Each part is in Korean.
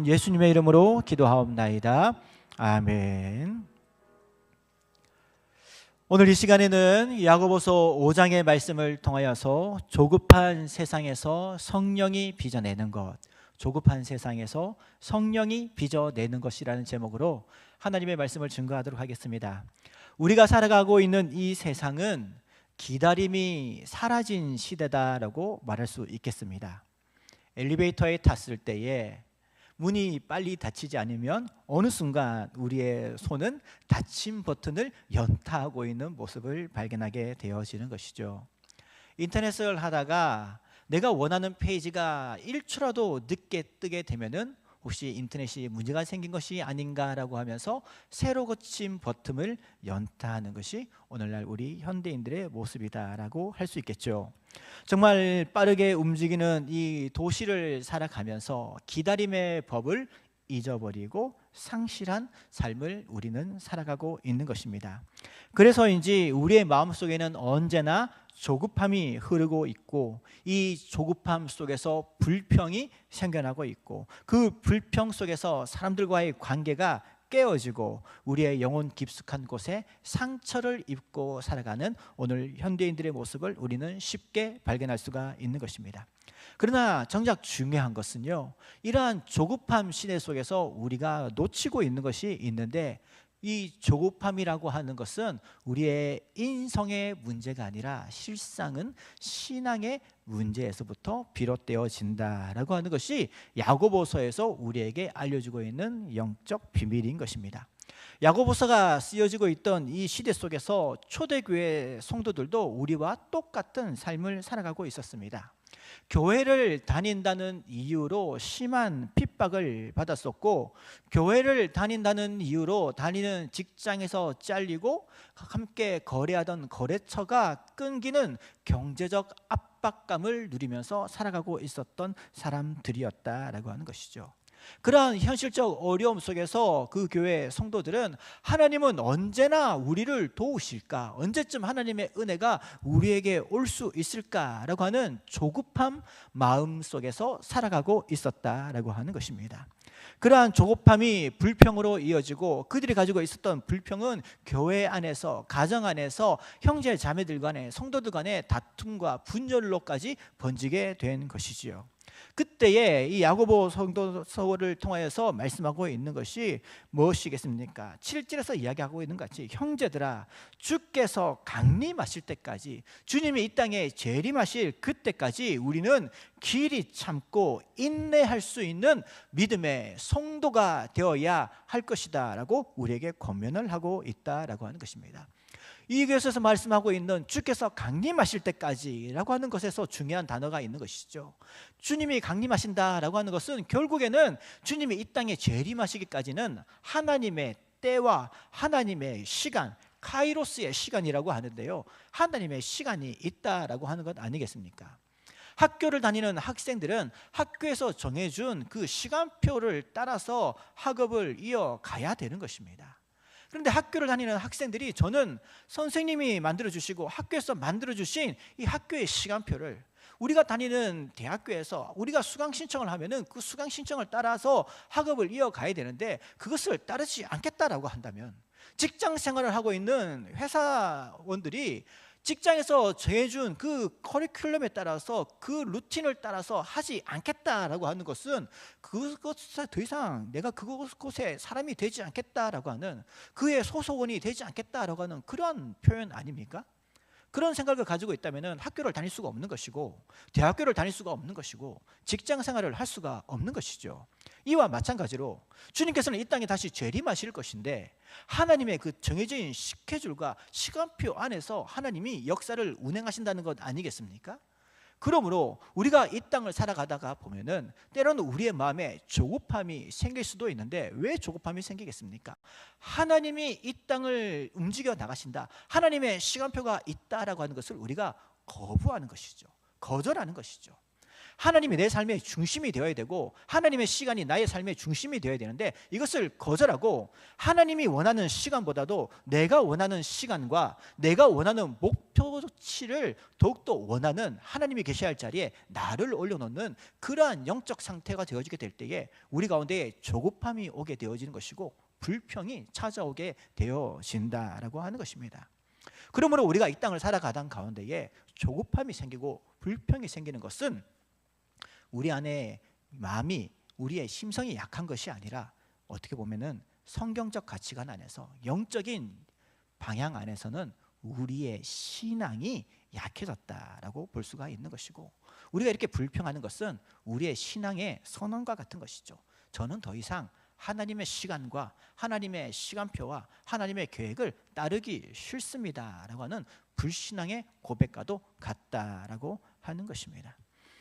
구주이신 예수님의 이름으로 기도하옵나이다. 아멘. 오늘 이 시간에는 야고보서 5장의 말씀을 통하여서 조급한 세상에서 성령이 빚어내는 것, 조급한 세상에서 성령이 빚어내는 것이라는 제목으로 하나님의 말씀을 증거하도록 하겠습니다. 우리가 살아가고 있는 이 세상은 기다림이 사라진 시대다라고 말할 수 있겠습니다. 엘리베이터에 탔을 때에 문이 빨리 닫히지 않으면 어느 순간 우리의 손은 닫힘 버튼을 연타하고 있는 모습을 발견하게 되어지는 것이죠. 인터넷을 하다가 내가 원하는 페이지가 1초라도 늦게 뜨게 되면은 혹시 인터넷이 문제가 생긴 것이 아닌가라고 하면서 새로 고침 버튼을 연타하는 것이 오늘날 우리 현대인들의 모습이다라고 할 수 있겠죠. 정말 빠르게 움직이는 이 도시를 살아가면서 기다림의 법을 잊어버리고 상실한 삶을 우리는 살아가고 있는 것입니다. 그래서인지 우리의 마음속에는 언제나 조급함이 흐르고 있고, 이 조급함 속에서 불평이 생겨나고 있고, 그 불평 속에서 사람들과의 관계가 깨어지고 우리의 영혼 깊숙한 곳에 상처를 입고 살아가는 오늘 현대인들의 모습을 우리는 쉽게 발견할 수가 있는 것입니다. 그러나 정작 중요한 것은요, 이러한 조급함 시대 속에서 우리가 놓치고 있는 것이 있는데, 이 조급함이라고 하는 것은 우리의 인성의 문제가 아니라 실상은 신앙의 문제에서부터 비롯되어진다라고 하는 것이 야고보서에서 우리에게 알려주고 있는 영적 비밀인 것입니다. 야고보서가 쓰여지고 있던 이 시대 속에서 초대교회 성도들도 우리와 똑같은 삶을 살아가고 있었습니다. 교회를 다닌다는 이유로 심한 핍박을 받았었고, 교회를 다닌다는 이유로 다니는 직장에서 잘리고 함께 거래하던 거래처가 끊기는 경제적 압박감을 누리면서 살아가고 있었던 사람들이었다라고 하는 것이죠. 그러한 현실적 어려움 속에서 그 교회 성도들은 하나님은 언제나 우리를 도우실까? 언제쯤 하나님의 은혜가 우리에게 올 수 있을까라고 하는 조급함 마음 속에서 살아가고 있었다라고 하는 것입니다. 그러한 조급함이 불평으로 이어지고, 그들이 가지고 있었던 불평은 교회 안에서, 가정 안에서 형제 자매들 간의, 성도들 간의 다툼과 분열로까지 번지게 된 것이지요. 그때에 이 야고보 성도서를 통하여서 말씀하고 있는 것이 무엇이겠습니까? 7절에서 이야기하고 있는 것 같이, 형제들아, 주께서 강림하실 때까지, 주님이 이 땅에 재림하실 그때까지 우리는 길이 참고 인내할 수 있는 믿음의 성도가 되어야 할 것이다 라고 우리에게 권면을 하고 있다라고 하는 것입니다. 이 교회에서 말씀하고 있는 주께서 강림하실 때까지라고 하는 것에서 중요한 단어가 있는 것이죠. 주님이 강림하신다라고 하는 것은 결국에는 주님이 이 땅에 재림하시기까지는 하나님의 때와 하나님의 시간, 카이로스의 시간이라고 하는데요, 하나님의 시간이 있다라고 하는 것 아니겠습니까? 학교를 다니는 학생들은 학교에서 정해준 그 시간표를 따라서 학업을 이어가야 되는 것입니다. 그런데 학교를 다니는 학생들이, 저는 선생님이 만들어주시고 학교에서 만들어주신 이 학교의 시간표를, 우리가 다니는 대학교에서 우리가 수강 신청을 하면은 그 수강 신청을 따라서 학업을 이어가야 되는데, 그것을 따르지 않겠다라고 한다면, 직장 생활을 하고 있는 회사원들이 직장에서 정해준 그 커리큘럼에 따라서, 그 루틴을 따라서 하지 않겠다라고 하는 것은 그것에 더 이상 내가 그곳에 사람이 되지 않겠다라고 하는, 그의 소속원이 되지 않겠다라고 하는 그런 표현 아닙니까? 그런 생각을 가지고 있다면 학교를 다닐 수가 없는 것이고, 대학교를 다닐 수가 없는 것이고, 직장 생활을 할 수가 없는 것이죠. 이와 마찬가지로 주님께서는 이 땅에 다시 재림하실 것인데, 하나님의 그 정해진 스케줄과 시간표 안에서 하나님이 역사를 운행하신다는 것 아니겠습니까? 그러므로 우리가 이 땅을 살아가다가 보면은 때로는 우리의 마음에 조급함이 생길 수도 있는데, 왜 조급함이 생기겠습니까? 하나님이 이 땅을 움직여 나가신다, 하나님의 시간표가 있다라고 하는 것을 우리가 거부하는 것이죠. 거절하는 것이죠. 하나님이 내 삶의 중심이 되어야 되고 하나님의 시간이 나의 삶의 중심이 되어야 되는데 이것을 거절하고 하나님이 원하는 시간보다도 내가 원하는 시간과 내가 원하는 목표치를 더욱더 원하는 하나님이 계셔야 할 자리에 나를 올려놓는 그러한 영적 상태가 되어지게 될 때에 우리 가운데에 조급함이 오게 되어지는 것이고 불평이 찾아오게 되어진다라고 하는 것입니다. 그러므로 우리가 이 땅을 살아가던 가운데에 조급함이 생기고 불평이 생기는 것은 우리 안에 마음이 우리의 심성이 약한 것이 아니라 어떻게 보면은 성경적 가치관 안에서 영적인 방향 안에서는 우리의 신앙이 약해졌다라고 볼 수가 있는 것이고 우리가 이렇게 불평하는 것은 우리의 신앙의 선언과 같은 것이죠. 저는 더 이상 하나님의 시간과 하나님의 시간표와 하나님의 계획을 따르기 싫습니다라고 하는 불신앙의 고백과도 같다라고 하는 것입니다.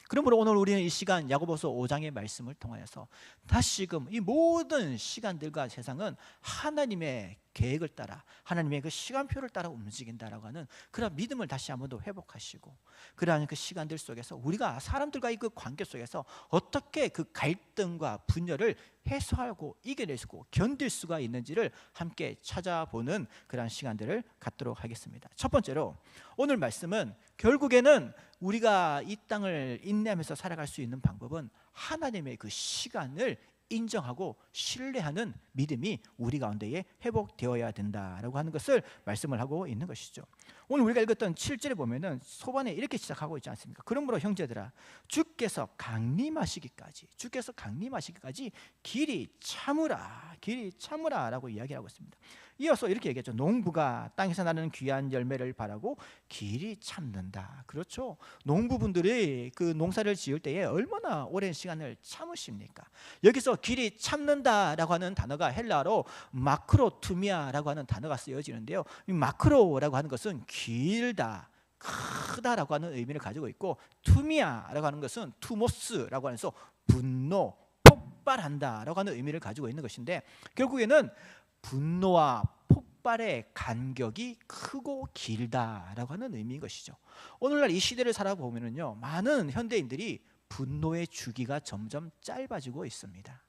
그러므로 오늘 우리는 이 시간 야고보서 5장의 말씀을 통하여서 다시금 이 모든 시간들과 세상은 하나님의 계획을 따라 하나님의 그 시간표를 따라 움직인다라고 하는 그런 믿음을 다시 한번 더 회복하시고 그러한 그 시간들 속에서 우리가 사람들과의 그 관계 속에서 어떻게 그 갈등과 분열을 해소하고 이겨내고 견딜 수가 있는지를 함께 찾아보는 그러한 시간들을 갖도록 하겠습니다. 첫 번째로 오늘 말씀은 결국에는 우리가 이 땅을 인내하면서 살아갈 수 있는 방법은 하나님의 그 시간을 인정하고 신뢰하는 믿음이 우리 가운데에 회복되어야 된다라고 하는 것을 말씀을 하고 있는 것이죠. 오늘 우리가 읽었던 7절에 보면은 소반에 이렇게 시작하고 있지 않습니까? 그러므로 형제들아 주께서 강림하시기까지 길이 참으라라고 이야기하고 있습니다. 이어서 이렇게 얘기했죠. 농부가 땅에서 나는 귀한 열매를 바라고 길이 참는다. 그렇죠. 농부분들이 그 농사를 지을 때에 얼마나 오랜 시간을 참으십니까? 여기서 길이 참는다라고 하는 단어가 헬라어로 마크로투미아라고 하는 단어가 쓰여지는데요. 이 마크로라고 하는 것은 길다, 크다라고 하는 의미를 가지고 있고 투미아라고 하는 것은 투모스라고 하면서 분노, 폭발한다라고 하는 의미를 가지고 있는 것인데 결국에는 분노와 폭발의 간격이 크고 길다라고 하는 의미인 것이죠. 오늘날 이 시대를 살아보면요, 많은 현대인들이 분노의 주기가 점점 짧아지고 있습니다.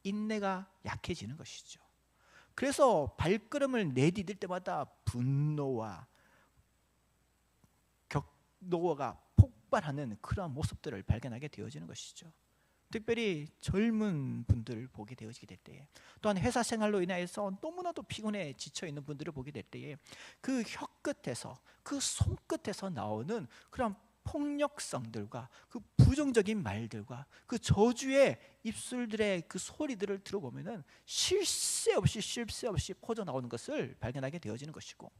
인내가 약해지는 것이죠. 그래서 발걸음을 내디딜 때마다 분노와 격노가 폭발하는 그러한 모습들을 발견하게 되어지는 것이죠. 특별히 젊은 분들을 보게 되어지게 될 때에 또한 회사 생활로 인해서 너무나도 피곤해 지쳐 있는 분들을 보게 될 때에 그 혀끝에서 그 손끝에서 나오는 그런 폭력성들과 그 부정적인 말들과 그 저주의 입술들의 그 소리들을 들어보면은 쉴 새 없이 퍼져 나오는 것을 발견하게 되어지는 것이고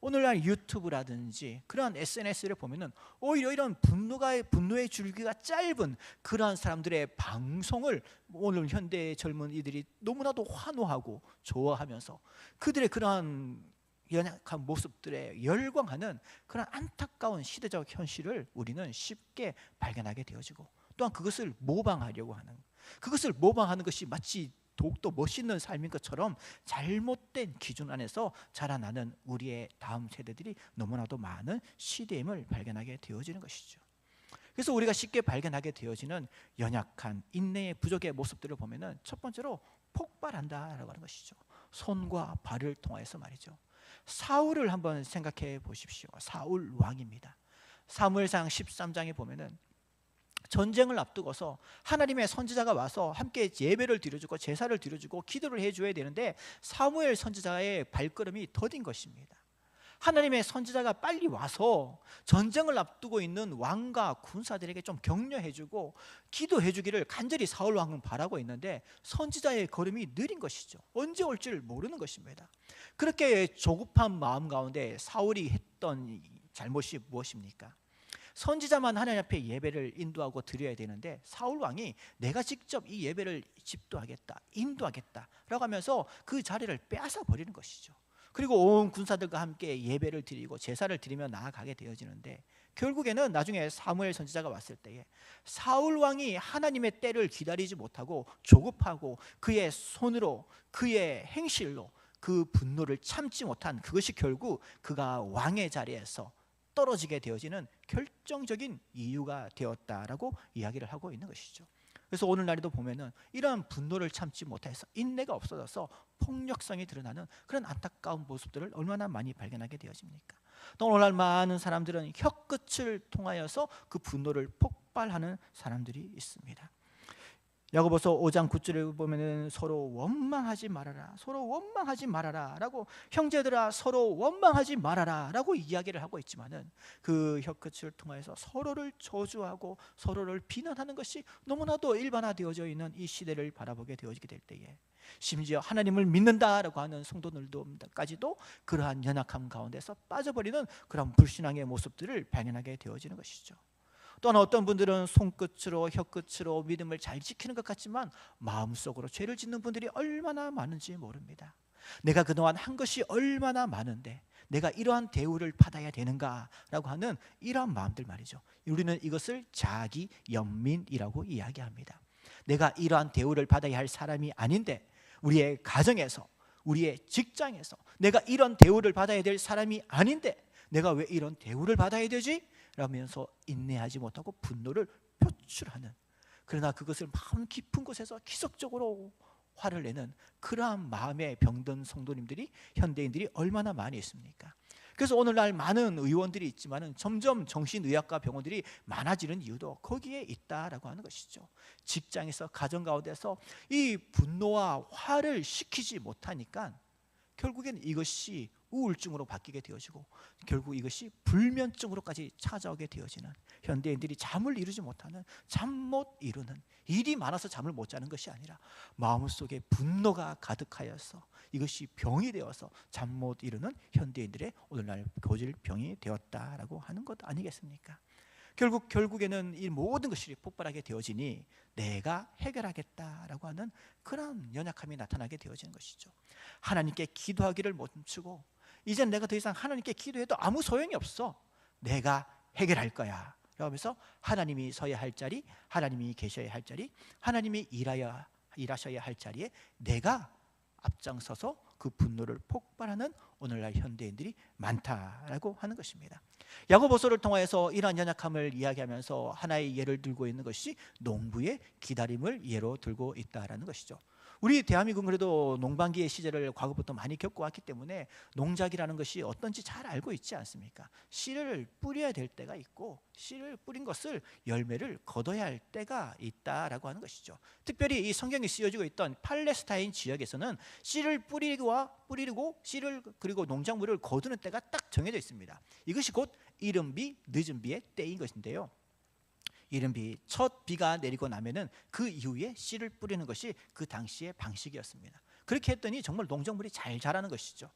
오늘날 유튜브라든지 그러한 SNS를 보면은 오히려 이런 분노의 줄기가 짧은 그러한 사람들의 방송을 오늘 현대의 젊은이들이 너무나도 환호하고 좋아하면서 그들의 그러한 연약한 모습들에 열광하는 그런 안타까운 시대적 현실을 우리는 쉽게 발견하게 되어지고 또한 그것을 모방하려고 하는 그것을 모방하는 것이 마치 더욱더 멋있는 삶인 것처럼 잘못된 기준 안에서 자라나는 우리의 다음 세대들이 너무나도 많은 시대임을 발견하게 되어지는 것이죠. 그래서 우리가 쉽게 발견하게 되어지는 연약한 인내의 부족의 모습들을 보면은 첫 번째로 폭발한다라고 하는 것이죠. 손과 발을 통해서 말이죠. 사울을 한번 생각해 보십시오. 사울 왕입니다. 사무엘상 13장에 보면은 전쟁을 앞두고서 하나님의 선지자가 와서 함께 예배를 드려주고 제사를 드려주고 기도를 해줘야 되는데 사무엘 선지자의 발걸음이 더딘 것입니다. 하나님의 선지자가 빨리 와서 전쟁을 앞두고 있는 왕과 군사들에게 좀 격려해주고 기도해주기를 간절히 사울 왕은 바라고 있는데 선지자의 걸음이 느린 것이죠. 언제 올지를 모르는 것입니다. 그렇게 조급한 마음 가운데 사울이 했던 잘못이 무엇입니까? 선지자만 하나님 앞에 예배를 인도하고 드려야 되는데 사울 왕이 내가 직접 이 예배를 집도하겠다, 인도하겠다라고 하면서 그 자리를 빼앗아 버리는 것이죠. 그리고 온 군사들과 함께 예배를 드리고 제사를 드리며 나아가게 되어지는데 결국에는 나중에 사무엘 선지자가 왔을 때에 사울 왕이 하나님의 때를 기다리지 못하고 조급하고 그의 손으로 그의 행실로 그 분노를 참지 못한 그것이 결국 그가 왕의 자리에서 떨어지게 되어지는 결정적인 이유가 되었다라고 이야기를 하고 있는 것이죠. 그래서 오늘날에도 보면은 이러한 분노를 참지 못해서 인내가 없어져서 폭력성이 드러나는 그런 안타까운 모습들을 얼마나 많이 발견하게 되어집니까? 또 오늘날 많은 사람들은 혀끝을 통하여서 그 분노를 폭발하는 사람들이 있습니다. 야고보서 5장 9절에 보면은 서로 원망하지 말아라, 서로 원망하지 말아라라고, 형제들아 서로 원망하지 말아라라고 이야기를 하고 있지만은 그 혀끝을 통해서 서로를 저주하고 서로를 비난하는 것이 너무나도 일반화되어져 있는 이 시대를 바라보게 되어지게 될 때에, 심지어 하나님을 믿는다라고 하는 성도들까지도 그러한 연약함 가운데서 빠져버리는 그런 불신앙의 모습들을 발견하게 되어지는 것이죠. 또한 어떤 분들은 손끝으로 혀끝으로 믿음을 잘 지키는 것 같지만 마음속으로 죄를 짓는 분들이 얼마나 많은지 모릅니다. 내가 그동안 한 것이 얼마나 많은데 내가 이러한 대우를 받아야 되는가라고 하는 이러한 마음들 말이죠. 우리는 이것을 자기 연민이라고 이야기합니다. 내가 이러한 대우를 받아야 할 사람이 아닌데, 우리의 가정에서, 우리의 직장에서 내가 이런 대우를 받아야 될 사람이 아닌데 내가 왜 이런 대우를 받아야 되지? 라면서 인내하지 못하고 분노를 표출하는, 그러나 그것을 마음 깊은 곳에서 기적적으로 화를 내는 그러한 마음에 병든 성도님들이, 현대인들이 얼마나 많이 있습니까? 그래서 오늘날 많은 의원들이 있지만은 점점 정신의학과 병원들이 많아지는 이유도 거기에 있다라고 하는 것이죠. 직장에서, 가정 가운데서 이 분노와 화를 식히지 못하니까 결국엔 이것이 우울증으로 바뀌게 되어지고 결국 이것이 불면증으로까지 찾아오게 되어지는, 현대인들이 잠을 이루지 못하는, 잠 못 이루는, 일이 많아서 잠을 못 자는 것이 아니라 마음속에 분노가 가득하여서 이것이 병이 되어서 잠 못 이루는 현대인들의 오늘날 고질병이 되었다라고 하는 것 아니겠습니까? 결국에는 이 모든 것이 폭발하게 되어지니 내가 해결하겠다라고 하는 그런 연약함이 나타나게 되어지는 것이죠. 하나님께 기도하기를 멈추고 이젠 내가 더 이상 하나님께 기도해도 아무 소용이 없어, 내가 해결할 거야 그러면서 하나님이 서야 할 자리, 하나님이 계셔야 할 자리, 하나님이 일하셔야 할 자리에 내가 앞장서서 그 분노를 폭발하는 오늘날 현대인들이 많다라고 하는 것입니다. 야고보서를 통해서 이러한 연약함을 이야기하면서 하나의 예를 들고 있는 것이 농부의 기다림을 예로 들고 있다라는 것이죠. 우리 대한민국은 그래도 농반기의 시절을 과거부터 많이 겪어왔기 때문에 농작이라는 것이 어떤지 잘 알고 있지 않습니까? 씨를 뿌려야 될 때가 있고 씨를 뿌린 것을 열매를 거둬야 할 때가 있다라고 하는 것이죠. 특별히 이 성경이 쓰여지고 있던 팔레스타인 지역에서는 씨를 뿌리고 씨를 그리고 농작물을 거두는 때가 딱 정해져 있습니다. 이것이 곧 이른 비 늦은 비의 때인 것인데요. 이른 비, 첫 비가 내리고 나면은 그 이후에 씨를 뿌리는 것이 그 당시의 방식이었습니다. 그렇게 했더니 정말 농작물이 잘 자라는 것이죠.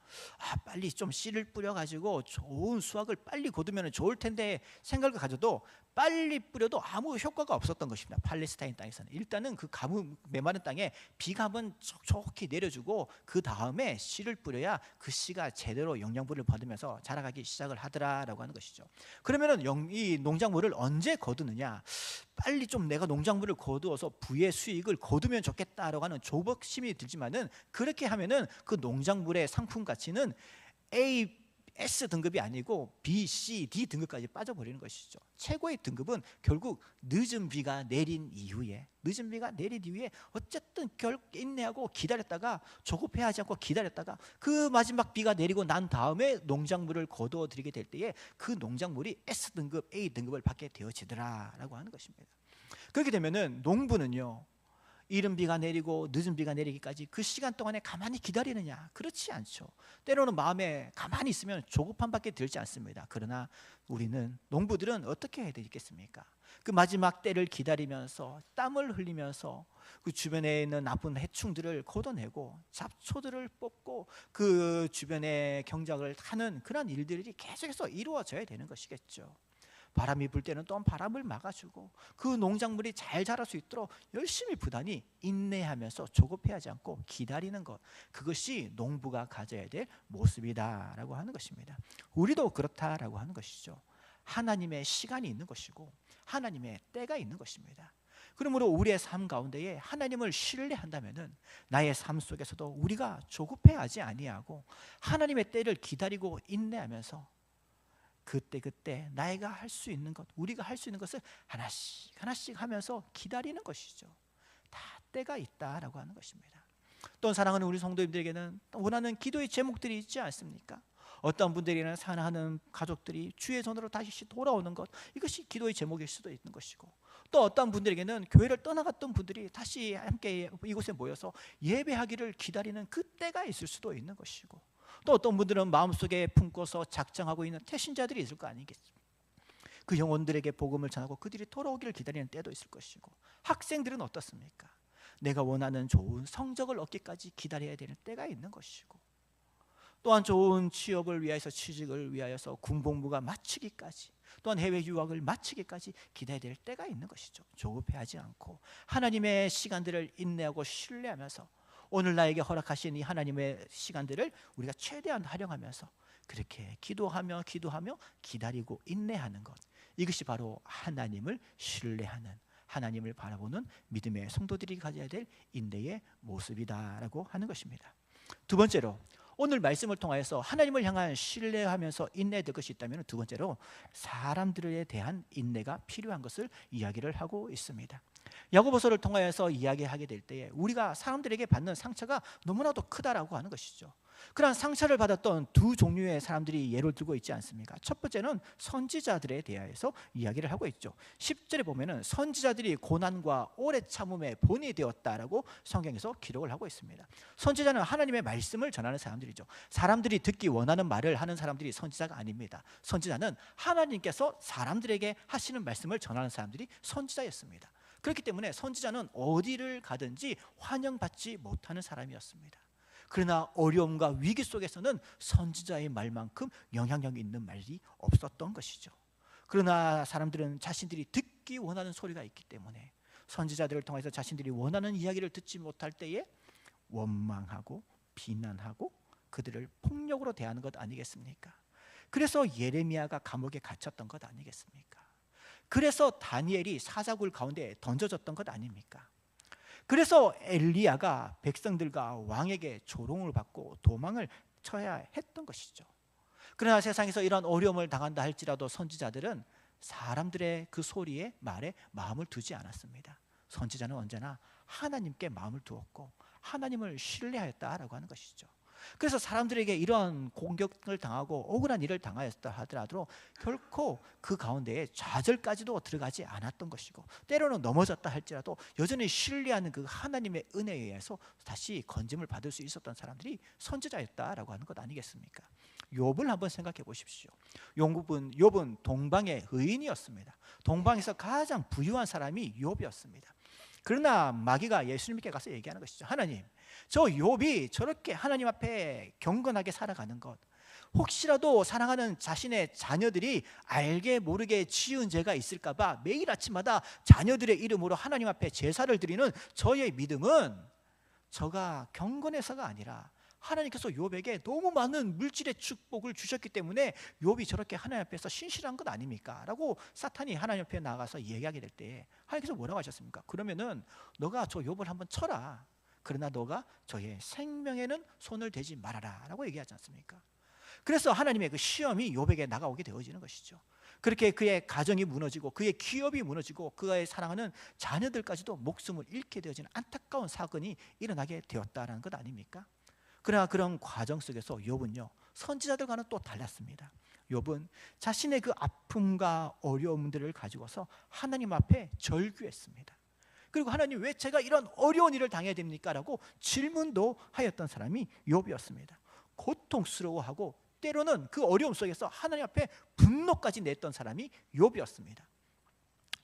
빨리 좀 씨를 뿌려가지고 좋은 수확을 빨리 거두면 좋을 텐데 생각을 가져도 빨리 뿌려도 아무 효과가 없었던 것입니다. 팔레스타인 땅에서는 일단은 그 가뭄 메마른 땅에 비가 한번 촉촉히 내려주고 그 다음에 씨를 뿌려야 그 씨가 제대로 영양분을 받으면서 자라가기 시작을 하더라라고 하는 것이죠. 그러면은 이 농작물을 언제 거두느냐? 빨리 좀 내가 농작물을 거두어서 부의 수익을 거두면 좋겠다라고 하는 조복심이 들지만은 그렇게 하면은 그 농작물의 상품 가치는 S 등급이 아니고 B, C, D 등급까지 빠져버리는 것이죠. 최고의 등급은 결국 늦은 비가 내린 이후에 어쨌든 인내하고 기다렸다가 조급해하지 않고 기다렸다가 그 마지막 비가 내리고 난 다음에 농작물을 거두어 드리게 될 때에 그 농작물이 S 등급, A 등급을 받게 되어지더라라고 하는 것입니다. 그렇게 되면은 농부는요, 이른 비가 내리고 늦은 비가 내리기까지 그 시간 동안에 가만히 기다리느냐? 그렇지 않죠. 때로는 마음에 가만히 있으면 조급함밖에 들지 않습니다. 그러나 우리는, 농부들은 어떻게 해야 되겠습니까? 그 마지막 때를 기다리면서 땀을 흘리면서 그 주변에 있는 나쁜 해충들을 걷어내고 잡초들을 뽑고 그 주변에 경작을 하는 그런 일들이 계속해서 이루어져야 되는 것이겠죠. 바람이 불 때는 또 바람을 막아주고 그 농작물이 잘 자랄 수 있도록 열심히 부단히 인내하면서 조급해하지 않고 기다리는 것, 그것이 농부가 가져야 될 모습이다라고 하는 것입니다. 우리도 그렇다라고 하는 것이죠. 하나님의 시간이 있는 것이고 하나님의 때가 있는 것입니다. 그러므로 우리의 삶 가운데에 하나님을 신뢰한다면은 나의 삶 속에서도 우리가 조급해하지 아니하고 하나님의 때를 기다리고 인내하면서 그때 나이가 할 수 있는 것, 우리가 할 수 있는 것을 하나씩 하나씩 하면서 기다리는 것이죠. 다 때가 있다라고 하는 것입니다. 또 사랑하는 우리 성도님들에게는 원하는 기도의 제목들이 있지 않습니까? 어떤 분들에게는 사랑하는 가족들이 주의 손으로 다시 돌아오는 것, 이것이 기도의 제목일 수도 있는 것이고, 또 어떤 분들에게는 교회를 떠나갔던 분들이 다시 함께 이곳에 모여서 예배하기를 기다리는 그 때가 있을 수도 있는 것이고, 또 어떤 분들은 마음속에 품고서 작정하고 있는 태신자들이 있을 거 아니겠습니까? 그 영혼들에게 복음을 전하고 그들이 돌아오기를 기다리는 때도 있을 것이고, 학생들은 어떻습니까? 내가 원하는 좋은 성적을 얻기까지 기다려야 되는 때가 있는 것이고, 또한 좋은 취업을 위해서, 취직을 위하여서 군복무가 마치기까지, 또한 해외 유학을 마치기까지 기다려야 될 때가 있는 것이죠. 조급해하지 않고 하나님의 시간들을 인내하고 신뢰하면서 오늘 나에게 허락하신 이 하나님의 시간들을 우리가 최대한 활용하면서 그렇게 기도하며 기다리고 인내하는 것, 이것이 바로 하나님을 신뢰하는, 하나님을 바라보는 믿음의 성도들이 가져야 될 인내의 모습이다라고 하는 것입니다. 두 번째로, 오늘 말씀을 통하여서 하나님을 향한 신뢰하면서 인내해야 될 것이 있다면, 두 번째로 사람들에 대한 인내가 필요한 것을 이야기를 하고 있습니다. 야고보서를 통하여서 이야기하게 될 때에 우리가 사람들에게 받는 상처가 너무나도 크다라고 하는 것이죠. 그러한 상처를 받았던 두 종류의 사람들이 예를 들고 있지 않습니까? 첫 번째는 선지자들에 대하여서 이야기를 하고 있죠. 10절에 보면은 선지자들이 고난과 오래 참음의 본이 되었다라고 성경에서 기록을 하고 있습니다. 선지자는 하나님의 말씀을 전하는 사람들이죠. 사람들이 듣기 원하는 말을 하는 사람들이 선지자가 아닙니다. 선지자는 하나님께서 사람들에게 하시는 말씀을 전하는 사람들이 선지자였습니다. 그렇기 때문에 선지자는 어디를 가든지 환영받지 못하는 사람이었습니다. 그러나 어려움과 위기 속에서는 선지자의 말만큼 영향력 있는 말이 없었던 것이죠. 그러나 사람들은 자신들이 듣기 원하는 소리가 있기 때문에 선지자들을 통해서 자신들이 원하는 이야기를 듣지 못할 때에 원망하고 비난하고 그들을 폭력으로 대하는 것 아니겠습니까? 그래서 예레미야가 감옥에 갇혔던 것 아니겠습니까? 그래서 다니엘이 사자굴 가운데 던져졌던 것 아닙니까? 그래서 엘리야가 백성들과 왕에게 조롱을 받고 도망을 쳐야 했던 것이죠. 그러나 세상에서 이런 어려움을 당한다 할지라도 선지자들은 사람들의 그 소리에 말에 마음을 두지 않았습니다. 선지자는 언제나 하나님께 마음을 두었고 하나님을 신뢰하였다라고 하는 것이죠. 그래서 사람들에게 이런 공격을 당하고 억울한 일을 당하였다 하더라도 결코 그 가운데에 좌절까지도 들어가지 않았던 것이고, 때로는 넘어졌다 할지라도 여전히 신뢰하는 그 하나님의 은혜에 의해서 다시 건짐을 받을 수 있었던 사람들이 선지자였다라고 하는 것 아니겠습니까? 욥을 한번 생각해 보십시오. 욥은 동방의 의인이었습니다. 동방에서 가장 부유한 사람이 욥이었습니다. 그러나 마귀가 예수님께 가서 얘기하는 것이죠. 하나님, 저 욥이 저렇게 하나님 앞에 경건하게 살아가는 것, 혹시라도 사랑하는 자신의 자녀들이 알게 모르게 지은 죄가 있을까 봐 매일 아침마다 자녀들의 이름으로 하나님 앞에 제사를 드리는 저의 믿음은 저가 경건해서가 아니라 하나님께서 욥에게 너무 많은 물질의 축복을 주셨기 때문에 욥이 저렇게 하나님 앞에서 신실한 것 아닙니까? 라고 사탄이 하나님 앞에 나가서 얘기하게 될 때 하나님께서 뭐라고 하셨습니까? 그러면은 너가 저 욥을 한번 쳐라. 그러나 너가 저의 생명에는 손을 대지 말아라 라고 얘기하지 않습니까? 그래서 하나님의 그 시험이 욥에게 나가오게 되어지는 것이죠. 그렇게 그의 가정이 무너지고 그의 기업이 무너지고 그의 사랑하는 자녀들까지도 목숨을 잃게 되어지는 안타까운 사건이 일어나게 되었다는 것 아닙니까? 그러나 그런 과정 속에서 욥은요, 선지자들과는 또 달랐습니다. 욥은 자신의 그 아픔과 어려움들을 가지고서 하나님 앞에 절규했습니다. 그리고 하나님, 왜 제가 이런 어려운 일을 당해야 됩니까? 라고 질문도 하였던 사람이 욥이었습니다. 고통스러워하고 때로는 그 어려움 속에서 하나님 앞에 분노까지 냈던 사람이 욥이었습니다.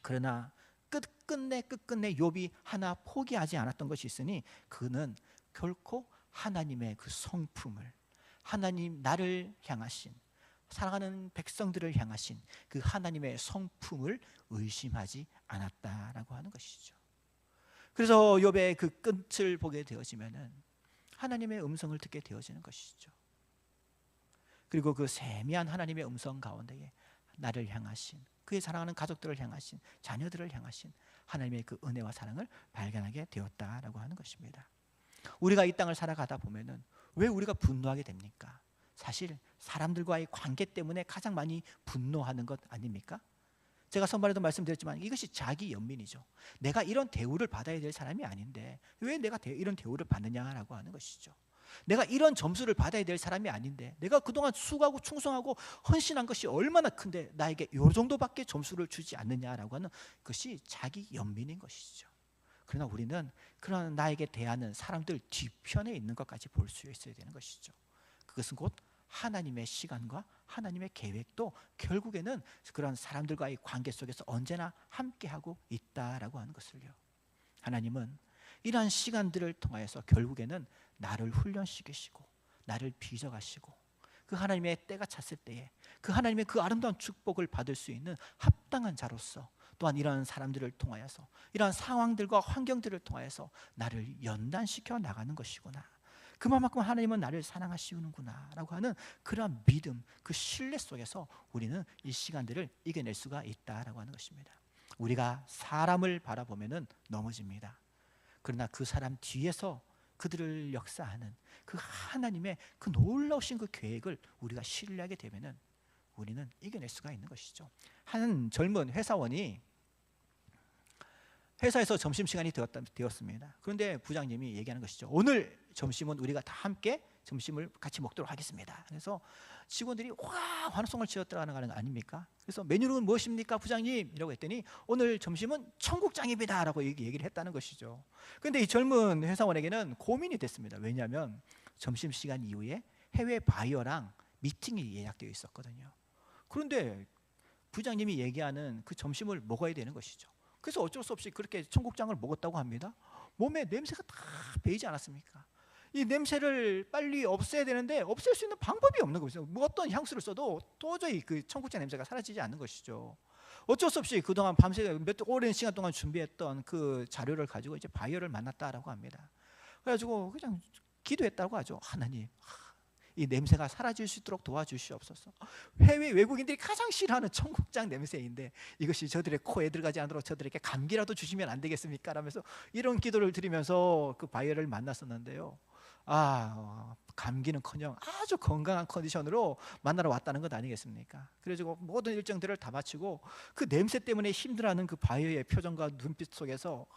그러나 끝끝내 욥이 하나 포기하지 않았던 것이 있으니 그는 결코 하나님의 그 성품을, 하나님 나를 향하신, 사랑하는 백성들을 향하신 그 하나님의 성품을 의심하지 않았다라고 하는 것이죠. 그래서 욥의 그 끝을 보게 되어지면은 하나님의 음성을 듣게 되어지는 것이죠. 그리고 그 세미한 하나님의 음성 가운데에 나를 향하신, 그의 사랑하는 가족들을 향하신, 자녀들을 향하신 하나님의 그 은혜와 사랑을 발견하게 되었다라고 하는 것입니다. 우리가 이 땅을 살아가다 보면은 왜 우리가 분노하게 됩니까? 사실 사람들과의 관계 때문에 가장 많이 분노하는 것 아닙니까? 제가 선반에도 말씀드렸지만 이것이 자기 연민이죠. 내가 이런 대우를 받아야 될 사람이 아닌데 왜 내가 이런 대우를 받느냐라고 하는 것이죠. 내가 이런 점수를 받아야 될 사람이 아닌데 내가 그동안 수고하고 충성하고 헌신한 것이 얼마나 큰데 나에게 이 정도밖에 점수를 주지 않느냐라고 하는 것이 자기 연민인 것이죠. 그러나 우리는 그런 나에게 대하는 사람들 뒤편에 있는 것까지 볼 수 있어야 되는 것이죠. 그것은 곧 하나님의 시간과 하나님의 계획도 결국에는 그런 사람들과의 관계 속에서 언제나 함께하고 있다라고 하는 것을요. 하나님은 이러한 시간들을 통하여서 결국에는 나를 훈련시키시고 나를 빚어가시고 그 하나님의 때가 찼을 때에 그 하나님의 그 아름다운 축복을 받을 수 있는 합당한 자로서 또한 이러한 사람들을 통하여서 이러한 상황들과 환경들을 통하여서 나를 연단시켜 나가는 것이구나. 그만큼 하나님은 나를 사랑하시는구나 라고 하는 그러한 믿음, 그 신뢰 속에서 우리는 이 시간들을 이겨낼 수가 있다라고 하는 것입니다. 우리가 사람을 바라보면 넘어집니다. 그러나 그 사람 뒤에서 그들을 역사하는 그 하나님의 그 놀라우신 그 계획을 우리가 신뢰하게 되면 우리는 이겨낼 수가 있는 것이죠. 한 젊은 회사원이 회사에서 점심시간이 되었습니다. 그런데 부장님이 얘기하는 것이죠. 오늘 점심은 우리가 다 함께 점심을 같이 먹도록 하겠습니다. 그래서 직원들이 와 환호성을 지었다는 거 아닙니까? 그래서 메뉴는 무엇입니까 부장님? 이라고 했더니 오늘 점심은 청국장입니다 라고 얘기를 했다는 것이죠. 그런데 이 젊은 회사원에게는 고민이 됐습니다. 왜냐하면 점심시간 이후에 해외 바이어랑 미팅이 예약되어 있었거든요. 그런데 부장님이 얘기하는 그 점심을 먹어야 되는 것이죠. 그래서 어쩔 수 없이 그렇게 청국장을 먹었다고 합니다. 몸에 냄새가 다 배이지 않았습니까? 이 냄새를 빨리 없애야 되는데 없앨 수 있는 방법이 없는 거죠. 뭐 어떤 향수를 써도 도저히 그 청국장 냄새가 사라지지 않는 것이죠. 어쩔 수 없이 그동안 밤새 오랜 시간 동안 준비했던 그 자료를 가지고 이제 바이어를 만났다라고 합니다. 그래가지고 그냥 기도했다고 하죠. 하나님, 이 냄새가 사라질 수 있도록 도와주시옵소서. 해외 외국인들이 가장 싫어하는 청국장 냄새인데 이것이 저들의 코에 들어가지 않도록 저들에게 감기라도 주시면 안 되겠습니까? 라면서 이런 기도를 드리면서 그 바이어를 만났었는데요. 감기는커녕 아주 건강한 컨디션으로 만나러 왔다는 것 아니겠습니까? 그래가지고 모든 일정들을 다 마치고 그 냄새 때문에 힘들어하는 그 바이어의 표정과 눈빛 속에서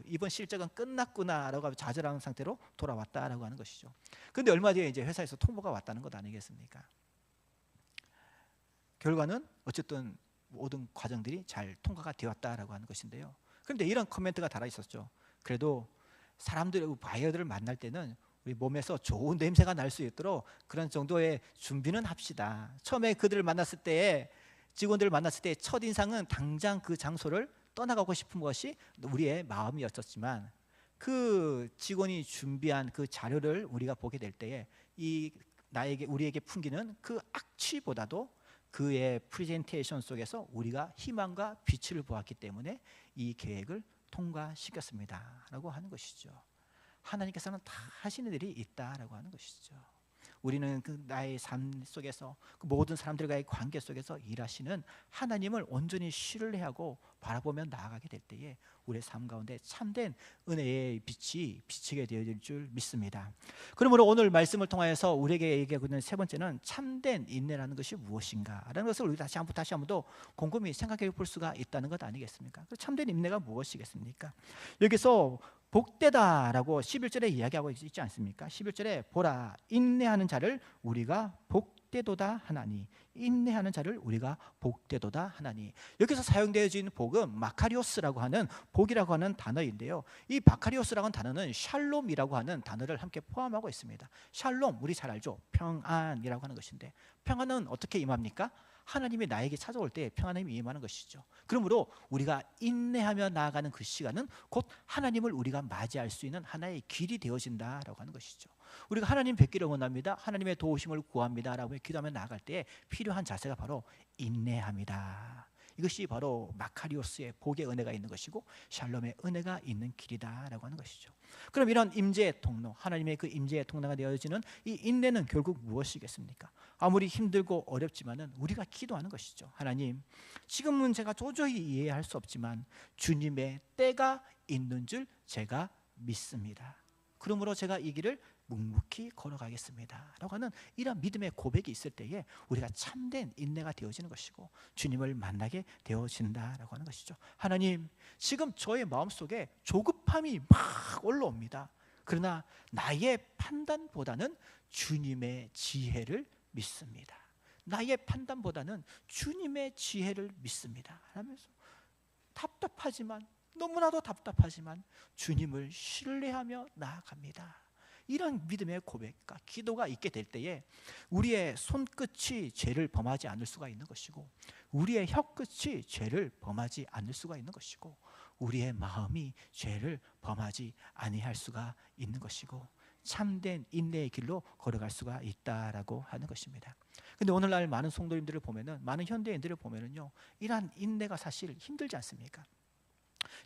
이번 실적은 끝났구나라고 좌절하는 상태로 돌아왔다라고 하는 것이죠. 그런데 얼마 뒤에 이제 회사에서 통보가 왔다는 것 아니겠습니까? 결과는 어쨌든 모든 과정들이 잘 통과가 되었다라고 하는 것인데요. 그런데 이런 코멘트가 달아 있었죠. 그래도 사람들, 바이어들을 만날 때는 우리 몸에서 좋은 냄새가 날 수 있도록 그런 정도의 준비는 합시다. 처음에 그들을 만났을 때, 직원들을 만났을 때 첫인상은 당장 그 장소를 떠나가고 싶은 것이 우리의 마음이었지만 그 직원이 준비한 그 자료를 우리가 보게 될 때에 우리에게 풍기는 그 악취보다도 그의 프레젠테이션 속에서 우리가 희망과 빛을 보았기 때문에 이 계획을 통과시켰습니다 라고 하는 것이죠. 하나님께서는 다 하시는 일이 있다라고 하는 것이죠. 우리는 그 나의 삶 속에서 그 모든 사람들과의 관계 속에서 일하시는 하나님을 온전히 신뢰하고 바라보며 나아가게 될 때에 우리의 삶 가운데 참된 은혜의 빛이 비치게 되어질 줄 믿습니다. 그러므로 오늘 말씀을 통하여서 우리에게 얘기하고 있는 세 번째는 참된 인내라는 것이 무엇인가라는 것을 우리 다시 한 번 더 곰곰이 생각해 볼 수가 있다는 것 아니겠습니까? 참된 인내가 무엇이겠습니까? 여기서 복되다라고 11절에 이야기하고 있지 않습니까? 11절에 보라 인내하는 자를 우리가 복되도다 하나니, 인내하는 자를 우리가 복되도다 하나니. 여기서 사용되어진 복은 마카리오스라고 하는 복이라고 하는 단어인데요. 이 마카리오스라고 하는 단어는 샬롬이라고 하는 단어를 함께 포함하고 있습니다. 샬롬 우리 잘 알죠? 평안이라고 하는 것인데 평안은 어떻게 임합니까? 하나님이 나에게 찾아올 때 평안함이 임하는 것이죠. 그러므로 우리가 인내하며 나아가는 그 시간은 곧 하나님을 우리가 맞이할 수 있는 하나의 길이 되어진다라고 하는 것이죠. 우리가 하나님 뵙기를 원합니다, 하나님의 도우심을 구합니다 라고 기도하며 나아갈 때 필요한 자세가 바로 인내합니다. 이것이 바로 마카리오스의 복의 은혜가 있는 것이고 샬롬의 은혜가 있는 길이다라고 하는 것이죠. 그럼 이런 임재의 통로, 하나님의 그 임재의 통로가 되어지는 이 인내는 결국 무엇이겠습니까? 아무리 힘들고 어렵지만은 우리가 기도하는 것이죠. 하나님, 지금은 제가 도저히 이해할 수 없지만 주님의 때가 있는 줄 제가 믿습니다. 그러므로 제가 이 길을 묵묵히 걸어가겠습니다 라고 하는 이런 믿음의 고백이 있을 때에 우리가 참된 인내가 되어지는 것이고 주님을 만나게 되어진다라고 하는 것이죠. 하나님, 지금 저의 마음속에 조급함이 막 올라옵니다. 그러나 나의 판단보다는 주님의 지혜를 믿습니다. 나의 판단보다는 주님의 지혜를 믿습니다 하면서 답답하지만, 너무나도 답답하지만 주님을 신뢰하며 나아갑니다. 이런 믿음의 고백과 기도가 있게 될 때에 우리의 손끝이 죄를 범하지 않을 수가 있는 것이고, 우리의 혀끝이 죄를 범하지 않을 수가 있는 것이고, 우리의 마음이 죄를 범하지 아니할 수가 있는 것이고, 참된 인내의 길로 걸어갈 수가 있다라고 하는 것입니다. 근데 오늘날 많은 성도님들을 보면은, 많은 현대인들을 보면은요, 이러한 인내가 사실 힘들지 않습니까?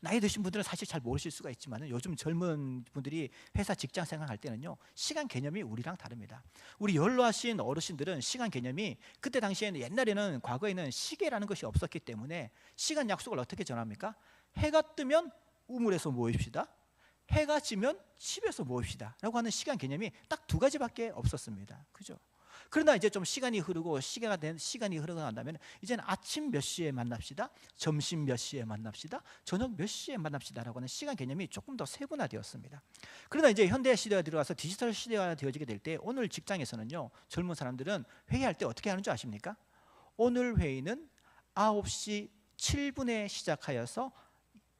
나이 드신 분들은 사실 잘 모르실 수가 있지만 요즘 젊은 분들이 회사 직장 생활할 때는요, 시간 개념이 우리랑 다릅니다. 우리 연로하신 어르신들은 시간 개념이, 그때 당시에는, 옛날에는, 과거에는 시계라는 것이 없었기 때문에 시간 약속을 어떻게 전합니까? 해가 뜨면 우물에서 모입시다, 해가 지면 집에서 모입시다 라고 하는 시간 개념이 딱 두 가지밖에 없었습니다. 그죠? 그러나 이제 좀 시간이 흐르고 시간이 흐르고 난다면 이제는 아침 몇 시에 만납시다, 점심 몇 시에 만납시다, 저녁 몇 시에 만납시다라고 하는 시간 개념이 조금 더 세분화되었습니다. 그러나 이제 현대 시대가 들어가서 디지털 시대가 되어지게 될 때, 오늘 직장에서는요, 젊은 사람들은 회의할 때 어떻게 하는 줄 아십니까? 오늘 회의는 9시 7분에 시작하여서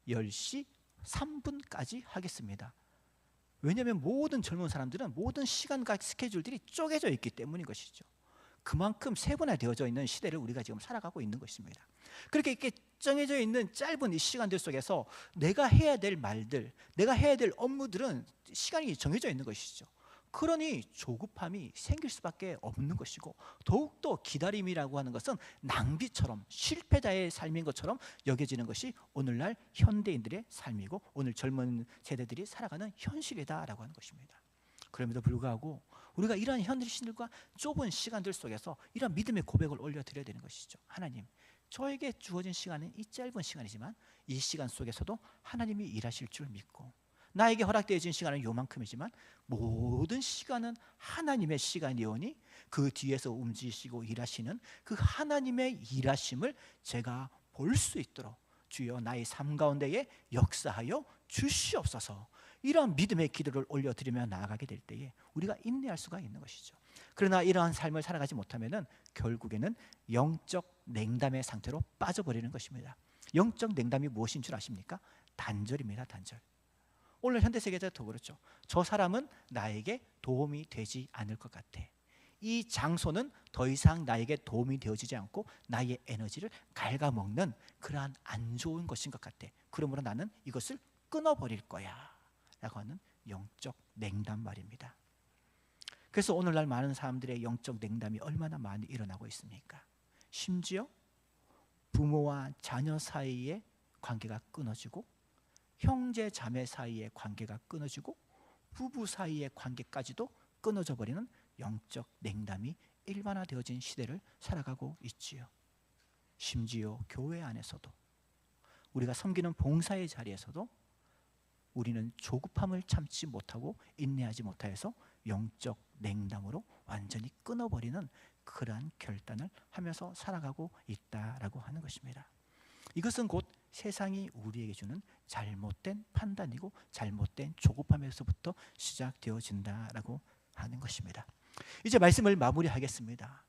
10시 3분까지 하겠습니다. 왜냐하면 모든 젊은 사람들은 모든 시간과 스케줄들이 쪼개져 있기 때문인 것이죠. 그만큼 세분화되어져 있는 시대를 우리가 지금 살아가고 있는 것입니다. 그렇게 이렇게 정해져 있는 짧은 이 시간들 속에서 내가 해야 될 말들, 내가 해야 될 업무들은 시간이 정해져 있는 것이죠. 그러니 조급함이 생길 수밖에 없는 것이고, 더욱더 기다림이라고 하는 것은 낭비처럼, 실패자의 삶인 것처럼 여겨지는 것이 오늘날 현대인들의 삶이고, 오늘 젊은 세대들이 살아가는 현실이다라고 하는 것입니다. 그럼에도 불구하고 우리가 이러한 현실과 좁은 시간들 속에서 이러한 믿음의 고백을 올려드려야 되는 것이죠. 하나님, 저에게 주어진 시간은 이 짧은 시간이지만 이 시간 속에서도 하나님이 일하실 줄 믿고, 나에게 허락되어진 시간은 요만큼이지만 모든 시간은 하나님의 시간이오니 그 뒤에서 움직이시고 일하시는 그 하나님의 일하심을 제가 볼 수 있도록 주여 나의 삶 가운데에 역사하여 주시옵소서. 이러한 믿음의 기도를 올려드리며 나아가게 될 때에 우리가 인내할 수가 있는 것이죠. 그러나 이러한 삶을 살아가지 못하면 결국에는 영적 냉담의 상태로 빠져버리는 것입니다. 영적 냉담이 무엇인 줄 아십니까? 단절입니다. 단절. 오늘 현대세계에서 더 그렇죠. 저 사람은 나에게 도움이 되지 않을 것 같아. 이 장소는 더 이상 나에게 도움이 되어지지 않고 나의 에너지를 갉아먹는 그러한 안 좋은 것인 것 같아. 그러므로 나는 이것을 끊어버릴 거야 라고 하는 영적 냉담 말입니다. 그래서 오늘날 많은 사람들의 영적 냉담이 얼마나 많이 일어나고 있습니까? 심지어 부모와 자녀 사이의 관계가 끊어지고, 형제 자매 사이의 관계가 끊어지고, 부부 사이의 관계까지도 끊어져 버리는 영적 냉담이 일반화되어진 시대를 살아가고 있지요. 심지어 교회 안에서도, 우리가 섬기는 봉사의 자리에서도 우리는 조급함을 참지 못하고 인내하지 못하여서 영적 냉담으로 완전히 끊어버리는 그러한 결단을 하면서 살아가고 있다라고 하는 것입니다. 이것은 곧 세상이 우리에게 주는 잘못된 판단이고 잘못된 조급함에서부터 시작되어진다라고 하는 것입니다. 이제 말씀을 마무리하겠습니다.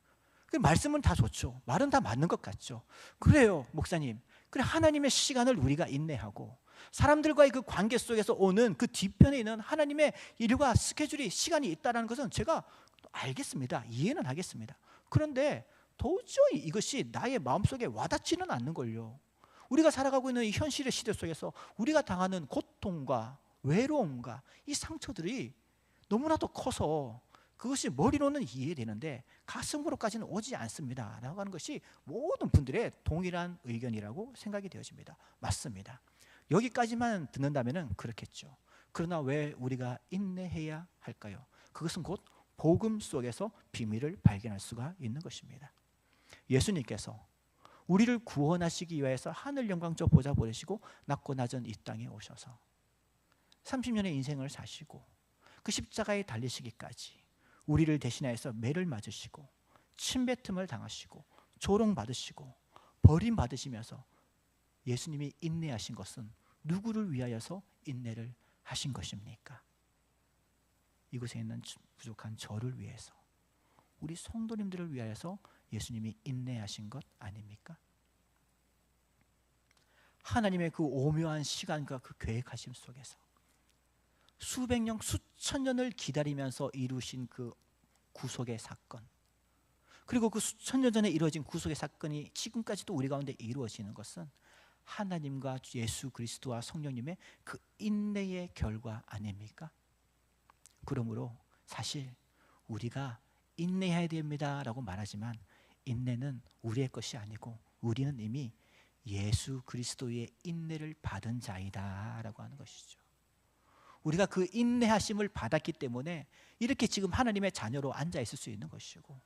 말씀은 다 좋죠. 말은 다 맞는 것 같죠. 그래요, 목사님. 그래, 하나님의 시간을 우리가 인내하고 사람들과의 그 관계 속에서 오는 그 뒤편에 있는 하나님의 일과 스케줄이, 시간이 있다는 것은 제가 알겠습니다. 이해는 하겠습니다. 그런데 도저히 이것이 나의 마음속에 와닿지는 않는 걸요. 우리가 살아가고 있는 이 현실의 시대 속에서 우리가 당하는 고통과 외로움과 이 상처들이 너무나도 커서 그것이 머리로는 이해되는데 가슴으로까지는 오지 않습니다 라고 하는 것이 모든 분들의 동일한 의견이라고 생각이 되어집니다. 맞습니다. 여기까지만 듣는다면 그렇겠죠. 그러나 왜 우리가 인내해야 할까요? 그것은 곧 복음 속에서 비밀을 발견할 수가 있는 것입니다. 예수님께서 우리를 구원하시기 위해서 하늘 영광 저 보좌 버리시고 낮고 낮은 이 땅에 오셔서 30년의 인생을 사시고 그 십자가에 달리시기까지 우리를 대신하여서 매를 맞으시고 침뱉음을 당하시고 조롱받으시고 버림받으시면서 예수님이 인내하신 것은 누구를 위하여서 인내를 하신 것입니까? 이곳에 있는 부족한 저를 위해서, 우리 성도님들을 위하여서 예수님이 인내하신 것 아닙니까? 하나님의 그 오묘한 시간과 그 계획하심 속에서 수백 년, 수천 년을 기다리면서 이루신 그 구속의 사건, 그리고 그 수천 년 전에 이루어진 구속의 사건이 지금까지도 우리 가운데 이루어지는 것은 하나님과 예수 그리스도와 성령님의 그 인내의 결과 아닙니까? 그러므로 사실 우리가 인내해야 됩니다 라고 말하지만 인내는 우리의 것이 아니고 우리는 이미 예수 그리스도의 인내를 받은 자이다 라고 하는 것이죠. 우리가 그 인내하심을 받았기 때문에 이렇게 지금 하나님의 자녀로 앉아 있을 수 있는 것이고,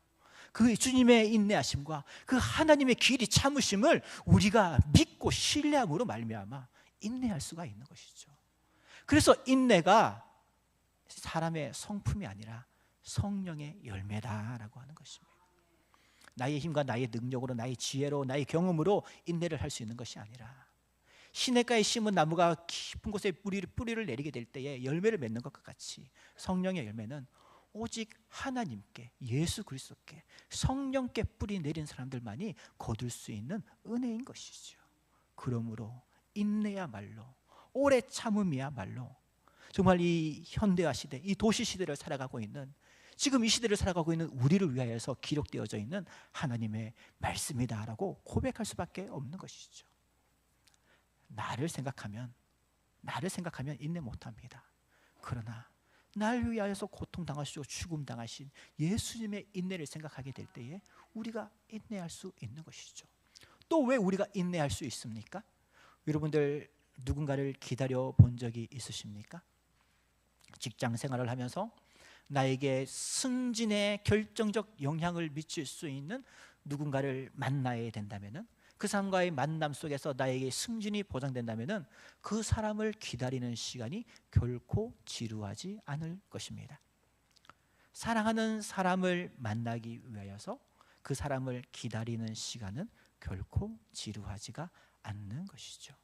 그 주님의 인내하심과 그 하나님의 길이 참으심을 우리가 믿고 신뢰함으로 말미암아 인내할 수가 있는 것이죠. 그래서 인내가 사람의 성품이 아니라 성령의 열매다라고 하는 것입니다. 나의 힘과 나의 능력으로, 나의 지혜로, 나의 경험으로 인내를 할 수 있는 것이 아니라 시냇가에 심은 나무가 깊은 곳에 뿌리를 내리게 될 때에 열매를 맺는 것과 같이 성령의 열매는 오직 하나님께, 예수 그리스도께, 성령께 뿌리 내린 사람들만이 거둘 수 있는 은혜인 것이죠. 그러므로 인내야말로, 오래 참음이야말로 정말 이 현대화 시대, 이 도시 시대를 살아가고 있는, 지금 이 시대를 살아가고 있는 우리를 위하여서 기록되어져 있는 하나님의 말씀이다라고 고백할 수밖에 없는 것이죠. 나를 생각하면 인내 못합니다. 그러나 날 위하여서 고통당하시고 죽음당하신 예수님의 인내를 생각하게 될 때에 우리가 인내할 수 있는 것이죠. 또 왜 우리가 인내할 수 있습니까? 여러분들 누군가를 기다려 본 적이 있으십니까? 직장 생활을 하면서 나에게 승진에 결정적 영향을 미칠 수 있는 누군가를 만나야 된다면은, 그 사람과의 만남 속에서 나에게 승진이 보장된다면은 그 사람을 기다리는 시간이 결코 지루하지 않을 것입니다. 사랑하는 사람을 만나기 위하여서 그 사람을 기다리는 시간은 결코 지루하지가 않는 것이죠.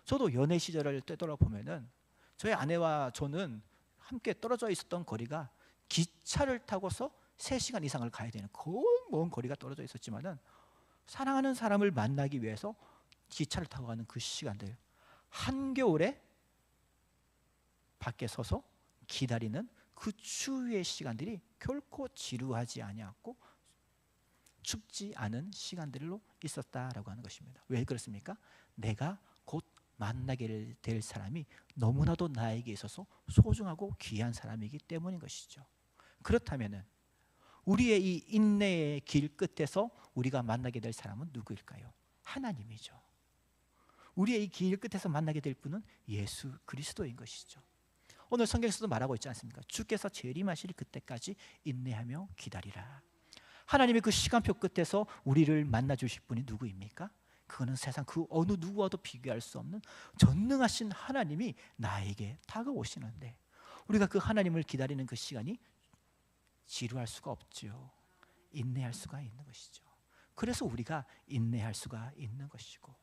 저도 연애 시절을 되돌아보면은 저희 아내와 저는 함께 떨어져 있었던 거리가 기차를 타고서 3시간 이상을 가야 되는 거의 먼 거리가 떨어져 있었지만은 사랑하는 사람을 만나기 위해서 기차를 타고 가는 그 시간들, 한겨울에 밖에 서서 기다리는 그 추위의 시간들이 결코 지루하지 아니었고 춥지 않은 시간들로 있었다라고 하는 것입니다. 왜 그렇습니까? 내가 곧 만나게 될 사람이 너무나도 나에게 있어서 소중하고 귀한 사람이기 때문인 것이죠. 그렇다면은 우리의 이 인내의 길 끝에서 우리가 만나게 될 사람은 누구일까요? 하나님이죠. 우리의 이 길 끝에서 만나게 될 분은 예수 그리스도인 것이죠. 오늘 성경에서도 말하고 있지 않습니까? 주께서 재림하실 그때까지 인내하며 기다리라. 하나님의 그 시간표 끝에서 우리를 만나 주실 분이 누구입니까? 그거는 세상 그 어느 누구와도 비교할 수 없는 전능하신 하나님이 나에게 다가오시는데, 우리가 그 하나님을 기다리는 그 시간이 지루할 수가 없죠. 인내할 수가 있는 것이죠. 그래서 우리가 인내할 수가 있는 것이고,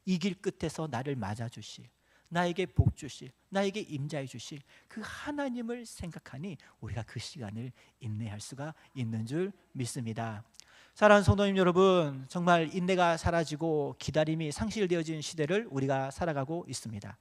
이 길 끝에서 나를 맞아주실, 나에게 복 주실, 나에게 임자해 주실 그 하나님을 생각하니 우리가 그 시간을 인내할 수가 있는 줄 믿습니다. 사랑하는 성도님 여러분, 정말 인내가 사라지고 기다림이 상실되어진 시대를 우리가 살아가고 있습니다.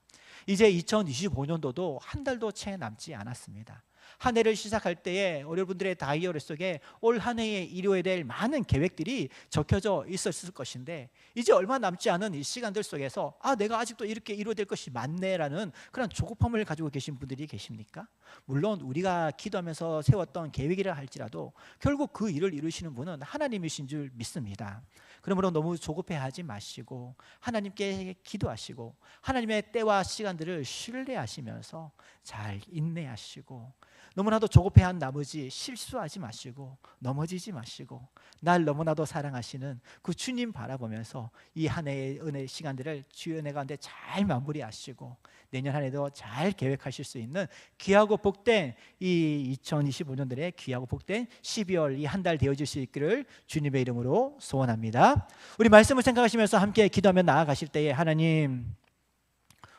이제 2025년도도 한 달도 채 남지 않았습니다. 한 해를 시작할 때에 여러분들의 다이어리 속에 올 한 해에 이루어야 될 많은 계획들이 적혀져 있었을 것인데, 이제 얼마 남지 않은 이 시간들 속에서 내가 아직도 이렇게 이루어야 될 것이 많네라는 그런 조급함을 가지고 계신 분들이 계십니까? 물론 우리가 기도하면서 세웠던 계획이라 할지라도 결국 그 일을 이루시는 분은 하나님이신 줄 믿습니다. 그러므로 너무 조급해하지 마시고 하나님께 기도하시고 하나님의 때와 시간들을 신뢰하시면서 잘 인내하시고 너무나도 조급해한 나머지 실수하지 마시고 넘어지지 마시고 날 너무나도 사랑하시는 그 주님 바라보면서 이 한 해의 은혜 시간들을 주의 은혜 가운데 잘 마무리하시고 내년 한 해도 잘 계획하실 수 있는 귀하고 복된 이 2025년들의 귀하고 복된 12월 이 한 달 되어질 수 있기를 주님의 이름으로 소원합니다. 우리 말씀을 생각하시면서 함께 기도하며 나아가실 때에 하나님,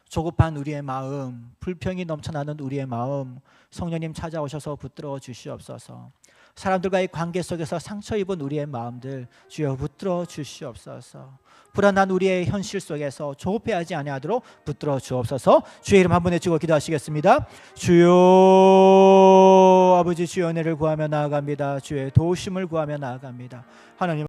조급한 우리의 마음, 불평이 넘쳐나는 우리의 마음 성령님 찾아오셔서 붙들어 주시옵소서. 사람들과의 관계 속에서 상처 입은 우리의 마음들 주여 붙들어 주시옵소서. 불안한 우리의 현실 속에서 조급해하지 아니하도록 붙들어 주옵소서. 주의 이름 한 번 외치고 기도하시겠습니다. 주여 아버지, 주의 은혜를 구하며 나아갑니다. 주의 도우심을 구하며 나아갑니다. 하나님